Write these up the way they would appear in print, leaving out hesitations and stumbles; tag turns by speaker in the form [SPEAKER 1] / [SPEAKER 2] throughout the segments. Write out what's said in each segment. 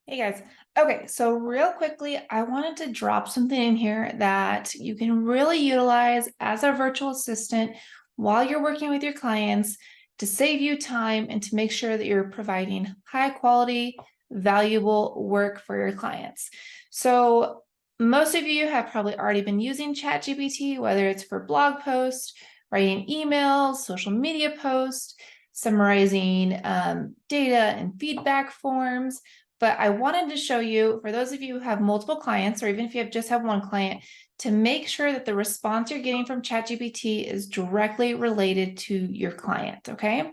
[SPEAKER 1] Hey guys. Okay, so real quickly, I wanted to drop something in here that you can really utilize as a virtual assistant while you're working with your clients to save you time and to make sure that you're providing high quality, valuable work for your clients. So most of you have probably already been using ChatGPT, whether it's for blog posts, writing emails, social media posts, summarizing data and feedback forms. But I wanted to show you, for those of you who have multiple clients, or even if you just have one client, to make sure that the response you're getting from ChatGPT is directly related to your client, okay?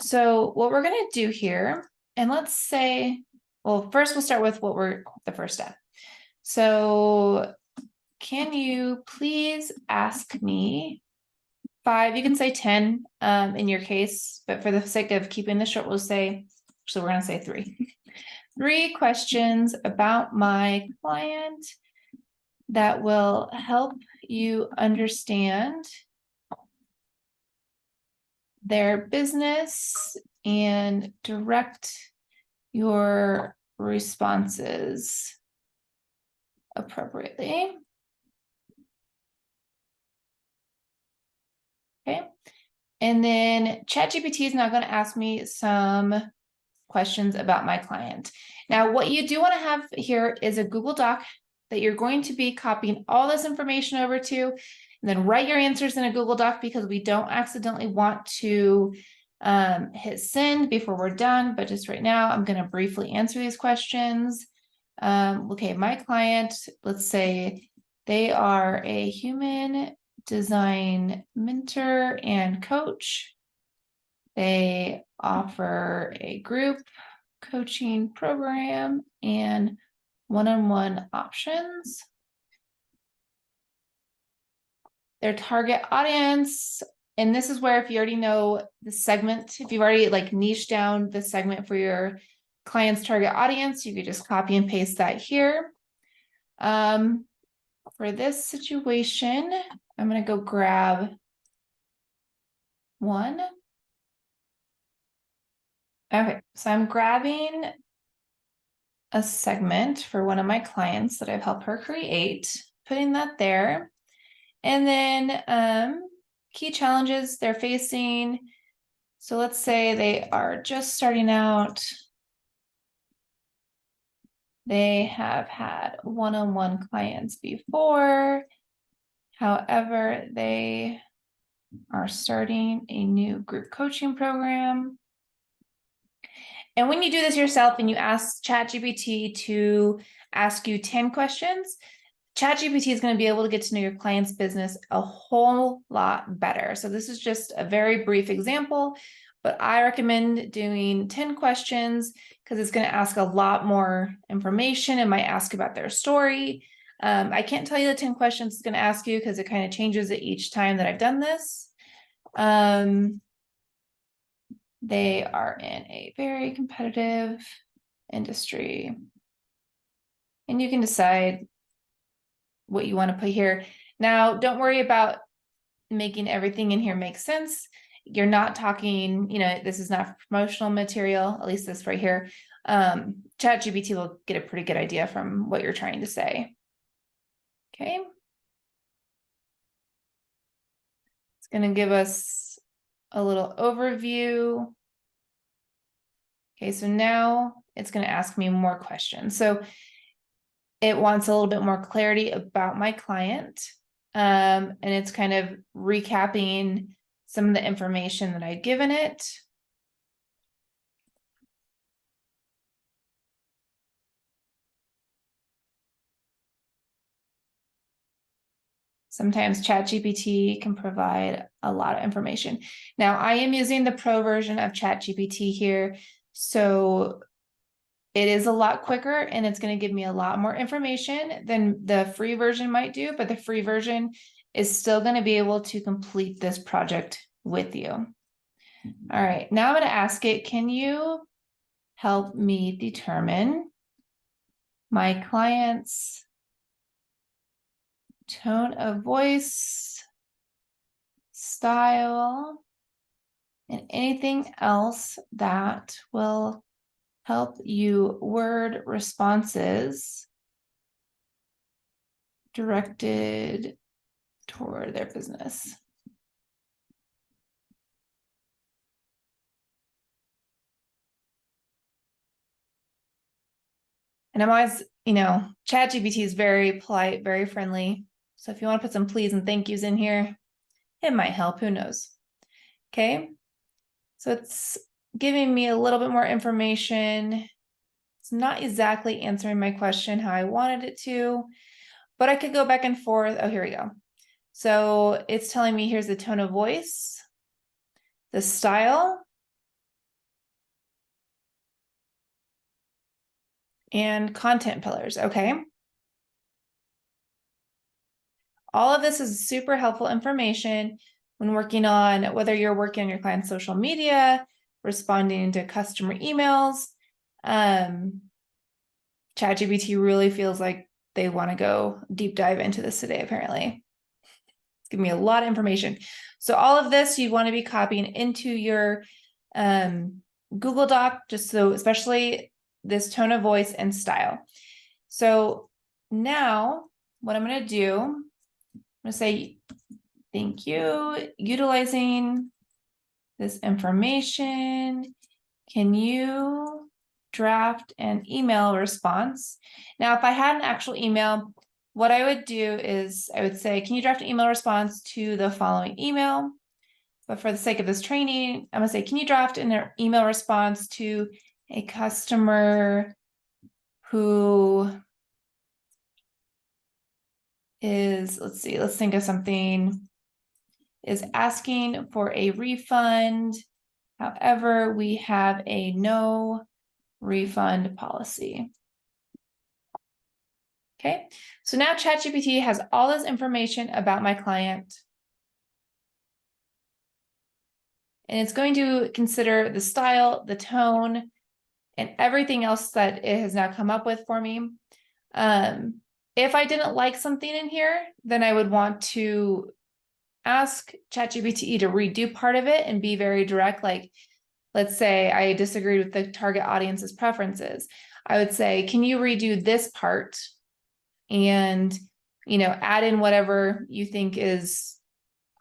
[SPEAKER 1] So what we're gonna do here, and let's say, well, first we'll start with the first step. So can you please ask me 5, you can say 10 in your case, but for the sake of keeping this short, we'll say, actually we're gonna say 3. 3 questions about my client that will help you understand their business and direct your responses appropriately. Okay. And then ChatGPT is now going to ask me some questions about my client. Now, what you do want to have here is a Google Doc that you're going to be copying all this information over to, and then write your answers in a Google Doc because we don't accidentally want to hit send before we're done. But just right now, I'm going to briefly answer these questions. Okay, my client, let's say they are a human design mentor and coach. They offer a group coaching program and one-on-one options. Their target audience, and this is where if you already know the segment, if you've already like niched down the segment for your client's target audience, you could just copy and paste that here. For this situation, I'm going to go grab one. Okay, so I'm grabbing a segment for one of my clients that I've helped her create, putting that there. And then key challenges they're facing. So let's say they are just starting out. They have had one-on-one clients before. However, they are starting a new group coaching program. And when you do this yourself and you ask ChatGPT to ask you 10 questions, ChatGPT is going to be able to get to know your client's business a whole lot better. So this is just a very brief example, but I recommend doing 10 questions because it's going to ask a lot more information. It might ask about their story. I can't tell you the 10 questions it's going to ask you because it kind of changes it each time that I've done this. They are in a very competitive industry. And you can decide what you want to put here. Now, don't worry about making everything in here make sense. You're not talking, this is not promotional material, at least this right here. ChatGPT will get a pretty good idea from what you're trying to say. Okay. It's going to give us a little overview. Okay, so now it's going to ask me more questions. So it wants a little bit more clarity about my client. And it's kind of recapping some of the information that I'd given it. Sometimes ChatGPT can provide a lot of information. Now, I am using the pro version of ChatGPT here, so it is a lot quicker and it's going to give me a lot more information than the free version might do, but the free version is still going to be able to complete this project with you. All right, now I'm going to ask it, can you help me determine my client's tone of voice, style, and anything else that will help you word responses directed toward their business. And I'm always, ChatGPT is very polite, very friendly. So if you want to put some please and thank yous in here, it might help. Who knows? Okay. So it's giving me a little bit more information. It's not exactly answering my question how I wanted it to, but I could go back and forth. Oh, here we go. So it's telling me here's the tone of voice, the style, and content pillars. Okay. All of this is super helpful information when working on whether you're working on your client's social media, responding to customer emails. ChatGPT really feels like they want to go deep dive into this today, apparently. It's giving me a lot of information. So all of this you want to be copying into your Google Doc, just so, especially this tone of voice and style. So now what I'm going to do, I'm going to say, thank you, utilizing this information. Can you draft an email response? Now, if I had an actual email, what I would do is I would say, can you draft an email response to the following email? But for the sake of this training, I'm going to say, can you draft an email response to a customer who is, let's think of something, is asking for a refund. However, we have a no refund policy. Okay, so now ChatGPT has all this information about my client. And it's going to consider the style, the tone, and everything else that it has now come up with for me. If I didn't like something in here, then I would want to ask ChatGPT to redo part of it and be very direct. Like, let's say I disagreed with the target audience's preferences. I would say, can you redo this part and, add in whatever you think is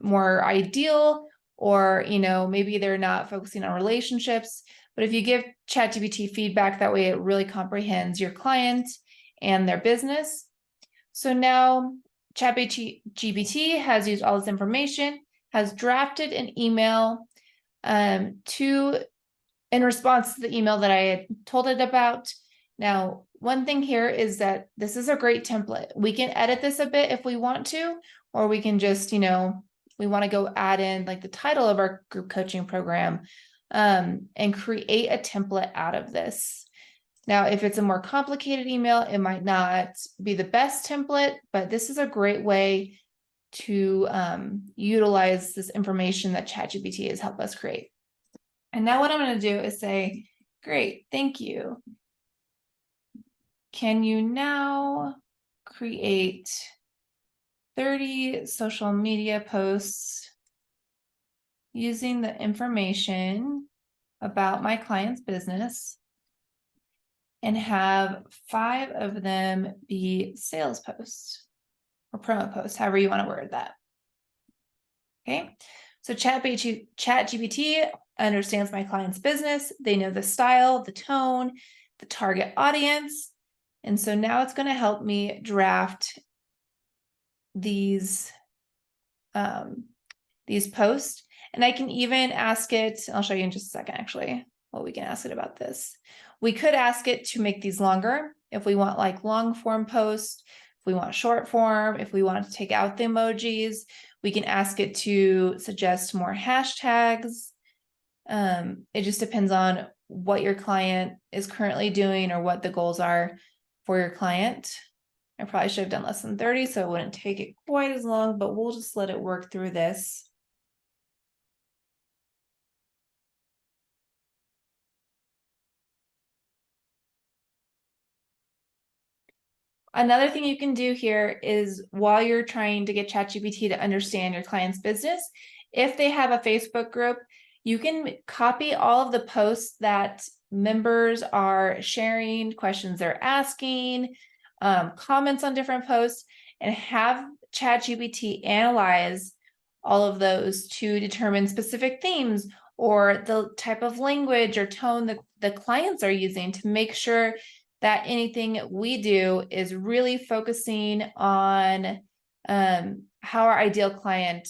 [SPEAKER 1] more ideal, or, maybe they're not focusing on relationships. But if you give ChatGPT feedback, that way it really comprehends your client and their business. So now ChatGPT has used all this information, has drafted an email in response to the email that I had told it about. Now, one thing here is that this is a great template. We can edit this a bit if we want to, or we can just, we want to go add in like the title of our group coaching program and create a template out of this. Now, if it's a more complicated email, it might not be the best template, but this is a great way to utilize this information that ChatGPT has helped us create. And now what I'm going to do is say, great, thank you. Can you now create 30 social media posts using the information about my client's business and have 5 of them be sales posts or promo posts, however you want to word that. Okay, so ChatGPT understands my client's business. They know the style, the tone, the target audience. And so now it's going to help me draft these posts. And I can even ask it, I'll show you in just a second, actually, what we can ask it about this. We could ask it to make these longer if we want like long form posts, if we want short form, if we want to take out the emojis. We can ask it to suggest more hashtags. It just depends on what your client is currently doing or what the goals are for your client. I probably should have done less than 30, so it wouldn't take it quite as long, but we'll just let it work through this. Another thing you can do here is while you're trying to get ChatGPT to understand your client's business, if they have a Facebook group, you can copy all of the posts that members are sharing, questions they're asking, comments on different posts, and have ChatGPT analyze all of those to determine specific themes or the type of language or tone that the clients are using to make sure that anything we do is really focusing on how our ideal client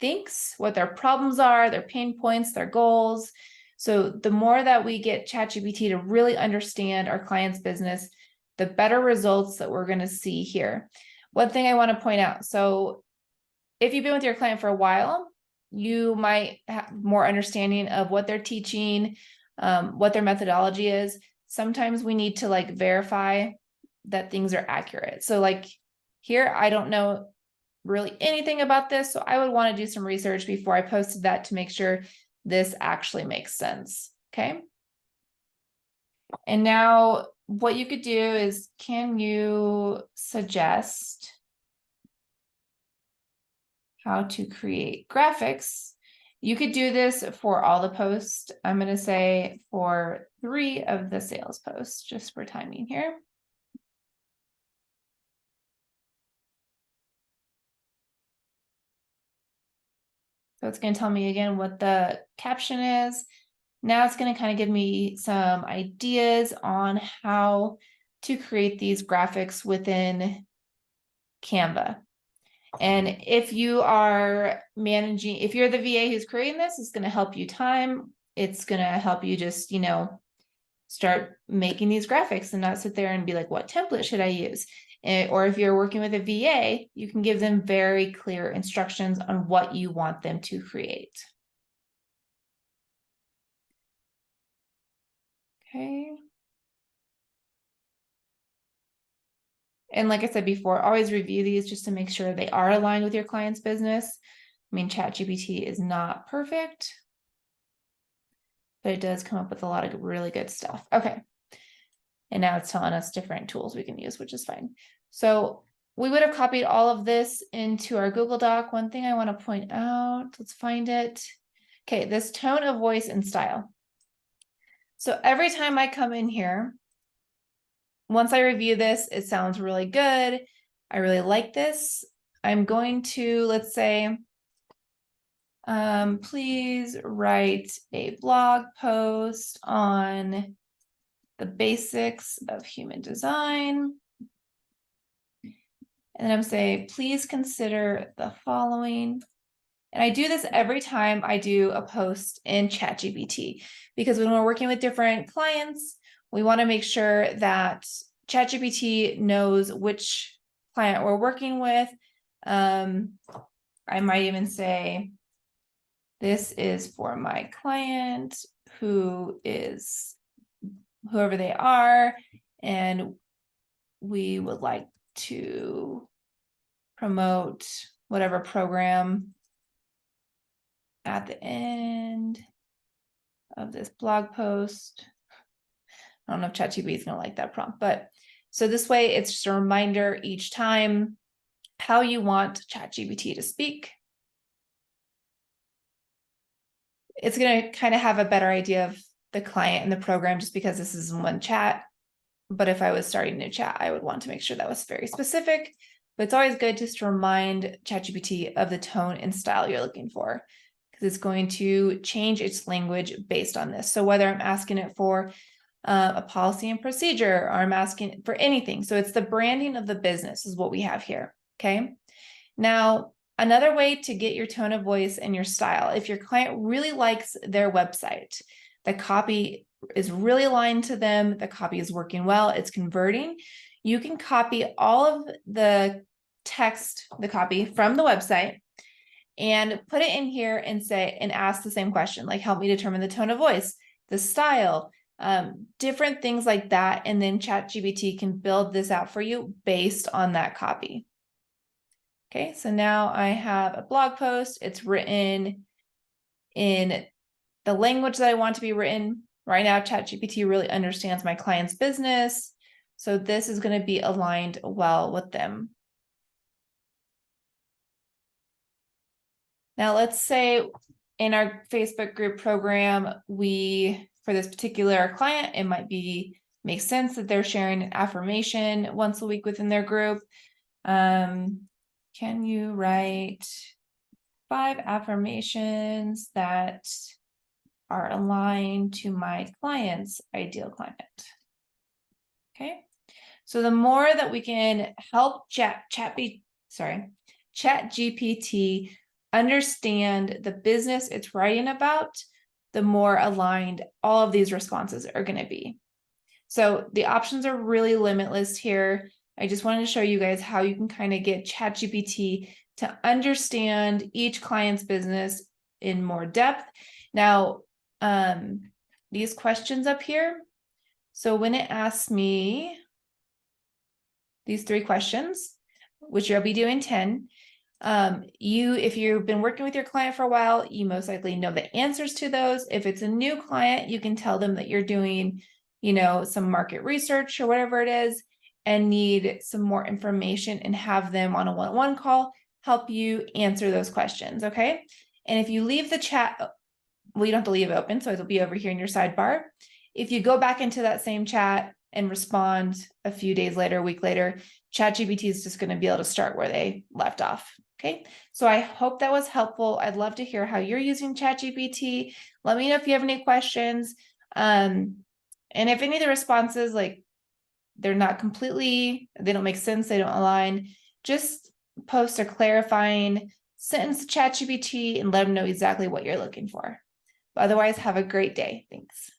[SPEAKER 1] thinks, what their problems are, their pain points, their goals. So the more that we get ChatGPT to really understand our client's business, the better results that we're going to see here. One thing I want to point out, so if you've been with your client for a while, you might have more understanding of what they're teaching, what their methodology is. Sometimes we need to like verify that things are accurate. So like here, I don't know really anything about this, so I would want to do some research before I posted that to make sure this actually makes sense. Okay. And now what you could do is, can you suggest how to create graphics? You could do this for all the posts. I'm going to say for 3 of the sales posts, just for timing here. So it's going to tell me again what the caption is. Now it's going to kind of give me some ideas on how to create these graphics within Canva. And if you are managing, if you're the VA who's creating this, it's going to help you time. It's going to help you just, start making these graphics and not sit there and be like, what template should I use? Or if you're working with a VA, you can give them very clear instructions on what you want them to create. Okay. And like I said before, always review these just to make sure they are aligned with your client's business. I mean, ChatGPT is not perfect, but it does come up with a lot of really good stuff. Okay. And now it's telling us different tools we can use, which is fine. So we would have copied all of this into our Google Doc. One thing I want to point out, let's find it. Okay, this tone of voice and style. So every time I come in here, once I review this, it sounds really good. I really like this. I'm going to, let's say, please write a blog post on the basics of human design. And then I'm saying, please consider the following. And I do this every time I do a post in ChatGPT, because when we're working with different clients, we want to make sure that ChatGPT knows which client we're working with. I might even say, this is for my client who is whoever they are, and we would like to promote whatever program at the end of this blog post. I don't know if ChatGPT is going to like that prompt, but so this way it's just a reminder each time how you want ChatGPT to speak. It's going to kind of have a better idea of the client and the program just because this is in one chat. But if I was starting a new chat, I would want to make sure that was very specific. But it's always good just to remind ChatGPT of the tone and style you're looking for, because it's going to change its language based on this. So whether I'm asking it for a policy and procedure, or I'm asking for anything. So it's the branding of the business is what we have here. Okay. Now, another way to get your tone of voice and your style, if your client really likes their website, the copy is really aligned to them, the copy is working well, it's converting, you can copy all of the text, the copy from the website, and put it in here and say, and ask the same question, like, help me determine the tone of voice, the style, different things like that. And then ChatGPT can build this out for you based on that copy. Okay, so now I have a blog post. It's written in the language that I want to be written. Right now, ChatGPT really understands my client's business. So this is going to be aligned well with them. Now, let's say in our Facebook group program, we for this particular client, it might make sense that they're sharing an affirmation once a week within their group. Can you write 5 affirmations that are aligned to my client's ideal client? Okay. So the more that we can help ChatGPT understand the business it's writing about, the more aligned all of these responses are going to be. So the options are really limitless here. I just wanted to show you guys how you can kind of get ChatGPT to understand each client's business in more depth. Now, these questions up here. So when it asks me these 3 questions, which you'll be doing 10, if you've been working with your client for a while, you most likely know the answers to those. If it's a new client, you can tell them that you're doing, some market research or whatever it is, and need some more information, and have them on a one-on-one call help you answer those questions. Okay. And if you leave the chat, well, you don't have to leave it open, so it'll be over here in your sidebar. If you go back into that same chat and respond a few days later, a week later, ChatGPT is just going to be able to start where they left off. Okay, so I hope that was helpful. I'd love to hear how you're using ChatGPT. Let me know if you have any questions. And if any of the responses, like, they don't make sense, they don't align, just post a clarifying sentence to ChatGPT and let them know exactly what you're looking for. But otherwise, have a great day. Thanks.